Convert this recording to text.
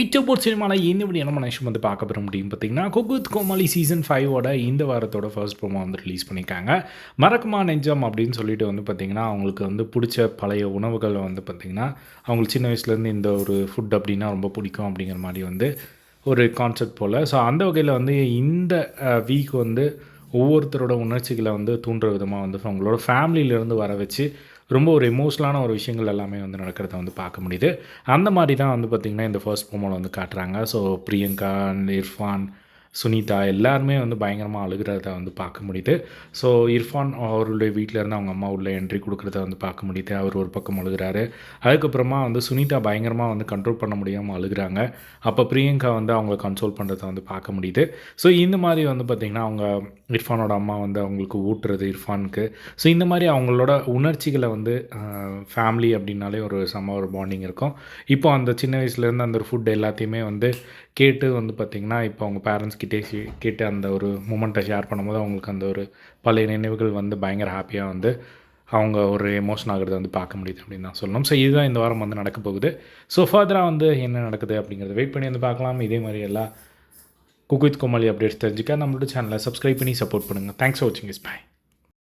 இட்டபோர் சினிமாவில் இந்த வீடியோ நம்ம நெக்ஸ்ட் வந்து பார்க்க பெற முடியும் பார்த்தீங்கன்னா குக் வித் கோமாளி சீசன் 5ஓட இந்த வாரத்தோட ஃபர்ஸ்ட் ப்ரோமோ வந்து ரிலீஸ் பண்ணியிருக்காங்க. மறக்குமா நெஞ்சம் அப்படின்னு சொல்லிட்டு வந்து பார்த்திங்கன்னா அவங்களுக்கு வந்து பிடிச்ச பழைய உணவுகளை வந்து பார்த்திங்கன்னா அவங்களுக்கு சின்ன வயசுலேருந்து இந்த ஒரு ஃபுட் அப்படின்னா ரொம்ப பிடிக்கும் அப்படிங்கிற மாதிரி வந்து ஒரு கான்செப்ட் போல். ஸோ அந்த வகையில் வந்து இந்த வீக் வந்து ஒவ்வொருத்தரோட உணர்ச்சிகளை வந்து தூண்டுற விதமாக வந்து அவங்களோட ஃபேமிலியிலேருந்து வர வச்சு ரொம்ப ஒரு எமோஷ்னலான ஒரு விஷயங்கள் எல்லாமே வந்து நடக்கிறத வந்து பார்க்க முடியுது. அந்த மாதிரி தான் வந்து பார்த்திங்கன்னா இந்த ஃபர்ஸ்ட் ப்ரோமோவில் வந்து காட்டுறாங்க. ஸோ பிரியங்கா அண்ட் இர்ஃபான், சுனிதா எல்லாருமே வந்து பயங்கரமாக அழுகிறத வந்து பார்க்க முடியுது. ஸோ இர்ஃபான் அவருடைய வீட்டிலேருந்து அவங்க அம்மா உள்ள என்ட்ரி கொடுக்குறத வந்து பார்க்க முடியுது. அவர் ஒரு பக்கம் அழுகிறாரு. அதுக்கப்புறமா வந்து சுனிதா பயங்கரமாக வந்து கண்ட்ரோல் பண்ண முடியாமல் அழுகிறாங்க. அப்போ பிரியங்கா வந்து அவங்கள கன்சோல் பண்ணுறத வந்து பார்க்க முடியுது. ஸோ இந்த மாதிரி வந்து பார்த்திங்கன்னா அவங்க இர்ஃபானோட அம்மா வந்து அவங்களுக்கு ஊட்டுறது இர்ஃபானுக்கு. ஸோ இந்த மாதிரி அவங்களோட உணர்ச்சிகளை வந்து ஃபேமிலி அப்படின்னாலே ஒரு செம்ம ஒரு பாண்டிங் இருக்கும். இப்போ அந்த சின்ன வயசுலேருந்து அந்த ஒரு ஃபுட் எல்லாத்தையுமே வந்து கேட்டு வந்து பார்த்திங்கன்னா இப்போ அவங்க பேரண்ட்ஸ் கிட்டே கேட்டு அந்த ஒரு மூமெண்ட்டை ஷேர் பண்ணும்போது அவங்களுக்கு அந்த ஒரு பழைய நினைவுகள் வந்து பயங்கர ஹாப்பியாக வந்து அவங்க ஒரு எமோஷன் ஆகிறத வந்து பார்க்க முடியுது அப்படின்னு தான் சொல்லணும். ஸோ இதுதான் இந்த வாரம் வந்து நடக்க போகுது. ஸோ ஃபர்தராக வந்து என்ன நடக்குது அப்படிங்கிறத வெயிட் பண்ணி வந்து பார்க்கலாம். இதே மாதிரி எல்லாம் குக் வித் கோமாளி அப்டேட்ஸ் தெரிஞ்சுக்க நம்மளோட சேனலை சப்ஸ்கிரைப் பண்ணி சப்போர்ட் பண்ணுங்கள். தேங்க்ஸ் ஃபார் வாட்சிங். Is by.